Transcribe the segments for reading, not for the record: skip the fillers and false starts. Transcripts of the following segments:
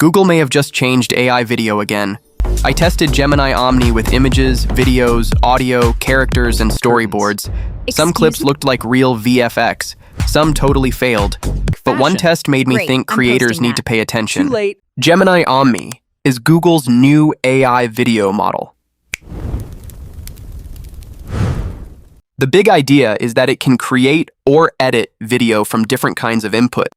Google may have just changed AI video again. I tested Gemini Omni with images, videos, audio, characters, and storyboards. Some clips looked like real VFX. Some totally failed. But one test made me think creators need to pay attention. Too late. Gemini Omni is Google's new AI video model. The big idea is that it can create or edit video from different kinds of input: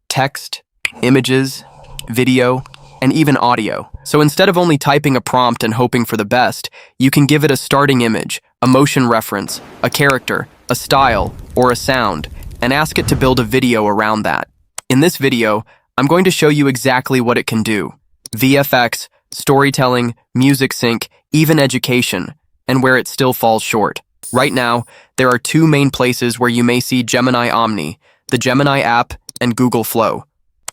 text, images, video, and even audio. So instead of only typing a prompt and hoping for the best, you can give it a starting image, a motion reference, a character, a style, or a sound, and ask it to build a video around that. In this video, I'm going to show you exactly what it can do: VFX, storytelling, music sync, even education, and where it still falls short. Right now, there are two main places where you may see Gemini Omni: the Gemini app and Google Flow.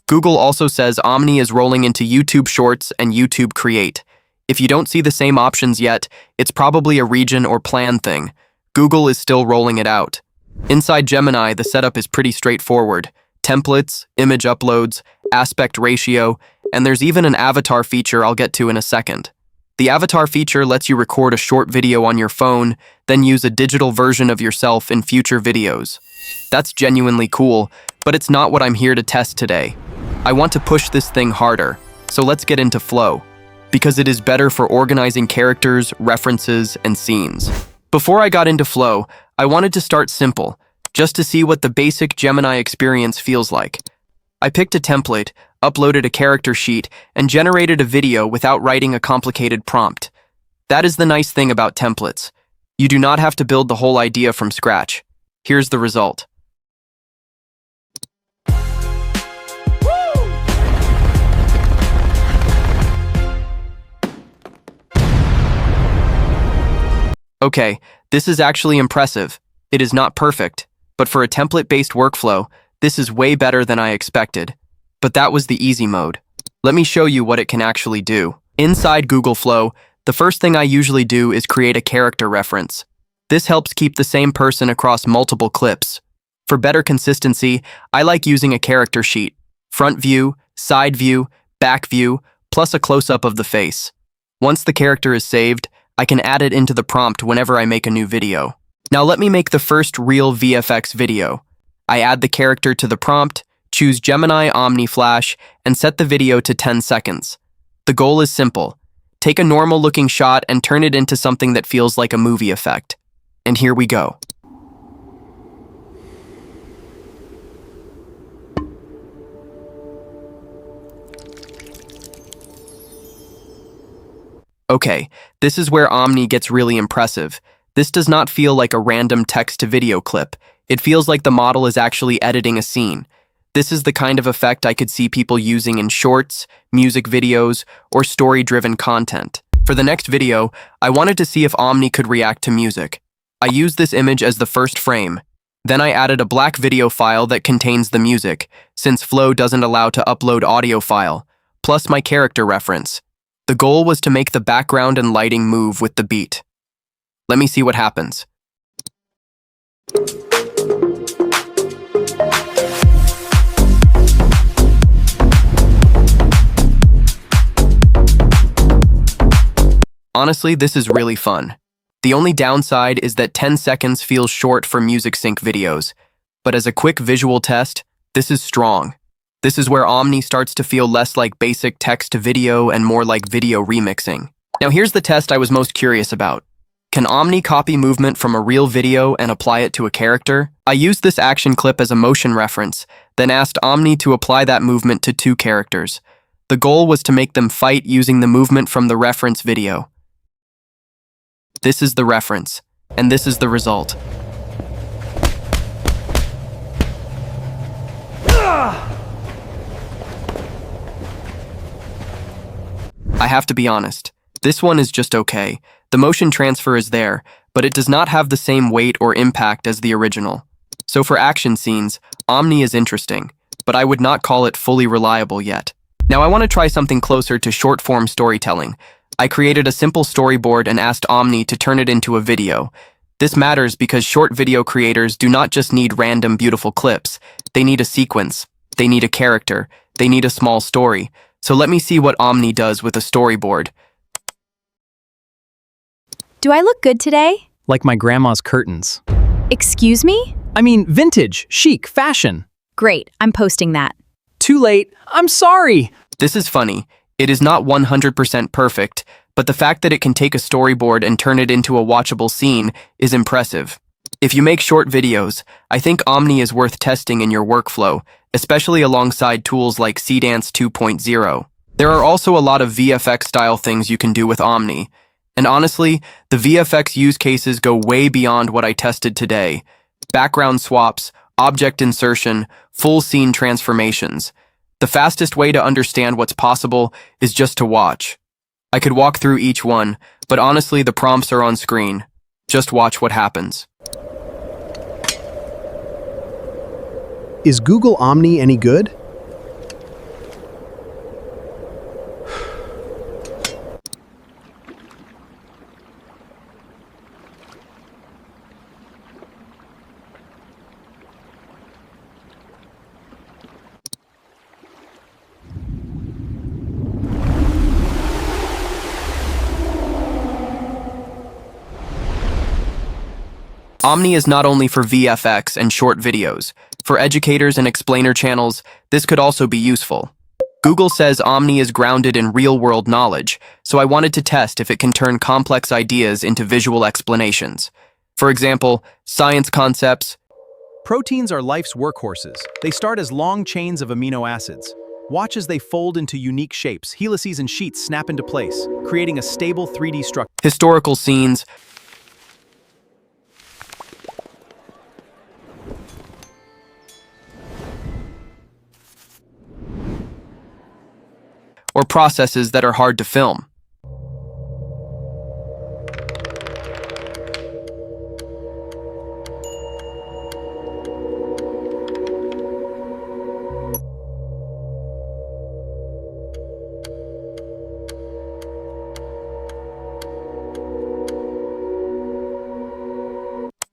Google also says Omni is rolling into YouTube Shorts and YouTube Create. If you don't see the same options yet, it's probably a region or plan thing. Google is still rolling it out. Inside Gemini, the setup is pretty straightforward: templates, image uploads, aspect ratio, and there's even an avatar feature I'll get to in a second. The avatar feature lets you record a short video on your phone, then use a digital version of yourself in future videos. That's genuinely cool, but it's not what I'm here to test today. I want to push this thing harder, so let's get into Flow, because it is better for organizing characters, references, and scenes. Before I got into Flow, I wanted to start simple, just to see what the basic Gemini experience feels like. I picked a template, uploaded a character sheet, and generated a video without writing a complicated prompt. That is the nice thing about templates. You do not have to build the whole idea from scratch. Here's the result. Okay, this is actually impressive. It is not perfect, but for a template-based workflow, this is way better than I expected. But that was the easy mode. Let me show you what it can actually do. Inside Google Flow, the first thing I usually do is create a character reference. This helps keep the same person across multiple clips. For better consistency, I like using a character sheet: front view, side view, back view, plus a close-up of the face. Once the character is saved, I can add it into the prompt whenever I make a new video. Now let me make the first real VFX video. I add the character to the prompt, choose Gemini Omni Flash, and set the video to 10 seconds. The goal is simple: take a normal-looking shot and turn it into something that feels like a movie effect. And here we go. Okay, this is where Omni gets really impressive. This does not feel like a random text-to-video clip. It feels like the model is actually editing a scene. This is the kind of effect I could see people using in shorts, music videos, or story-driven content. For the next video, I wanted to see if Omni could react to music. I used this image as the first frame. Then I added a black video file that contains the music, since Flow doesn't allow to upload audio file, plus my character reference. The goal was to make the background and lighting move with the beat. Let me see what happens. Honestly, this is really fun. The only downside is that 10 seconds feels short for music sync videos, but as a quick visual test, this is strong. This is where Omni starts to feel less like basic text to video and more like video remixing. Now here's the test I was most curious about. Can Omni copy movement from a real video and apply it to a character? I used this action clip as a motion reference, then asked Omni to apply that movement to two characters. The goal was to make them fight using the movement from the reference video. This is the reference, and this is the result. I have to be honest, this one is just okay. The motion transfer is there, but it does not have the same weight or impact as the original. So for action scenes, Omni is interesting, but I would not call it fully reliable yet. Now I want to try something closer to short-form storytelling. I created a simple storyboard and asked Omni to turn it into a video. This matters because short video creators do not just need random beautiful clips. They need a sequence. They need a character. They need a small story. So let me see what Omni does with a storyboard. Do I look good today? Like my grandma's curtains. Excuse me? I mean, vintage, chic, fashion. Great, I'm posting that. Too late. I'm sorry. This is funny. It is not 100% perfect, but the fact that it can take a storyboard and turn it into a watchable scene is impressive. If you make short videos, I think Omni is worth testing in your workflow, especially alongside tools like Cdance 2.0. There are also a lot of VFX-style things you can do with Omni. And honestly, the VFX use cases go way beyond what I tested today. Background swaps, object insertion, full scene transformations. The fastest way to understand what's possible is just to watch. I could walk through each one, but honestly, the prompts are on screen. Just watch what happens. Is Google Omni any good? Omni is not only for VFX and short videos. For educators and explainer channels, this could also be useful. Google says Omni is grounded in real-world knowledge, so I wanted to test if it can turn complex ideas into visual explanations. For example, science concepts. Proteins are life's workhorses. They start as long chains of amino acids. Watch as they fold into unique shapes. Helices and sheets snap into place, creating a stable 3D structure. Historical scenes, or processes that are hard to film.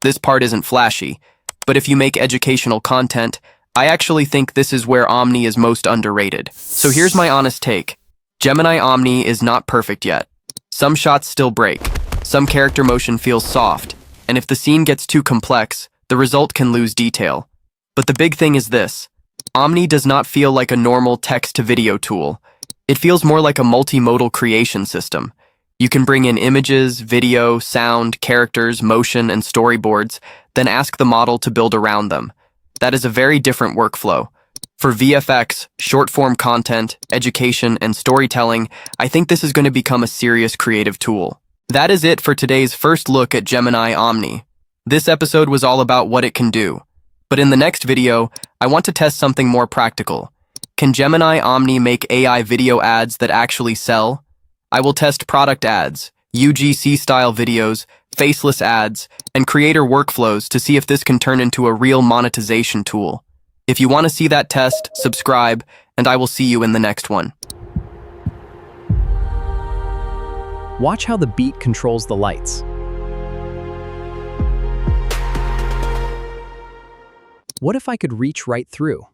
This part isn't flashy, but if you make educational content, I actually think this is where Omni is most underrated. So here's my honest take. Gemini Omni is not perfect yet. Some shots still break, some character motion feels soft, and if the scene gets too complex, the result can lose detail. But the big thing is this. Omni does not feel like a normal text-to-video tool. It feels more like a multimodal creation system. You can bring in images, video, sound, characters, motion, and storyboards, then ask the model to build around them. That is a very different workflow. For VFX, short-form content, education, and storytelling, I think this is going to become a serious creative tool. That is it for today's first look at Gemini Omni. This episode was all about what it can do. But in the next video, I want to test something more practical. Can Gemini Omni make AI video ads that actually sell? I will test product ads, UGC-style videos, faceless ads, and creator workflows to see if this can turn into a real monetization tool. If you want to see that test, subscribe, and I will see you in the next one. Watch how the beat controls the lights. What if I could reach right through?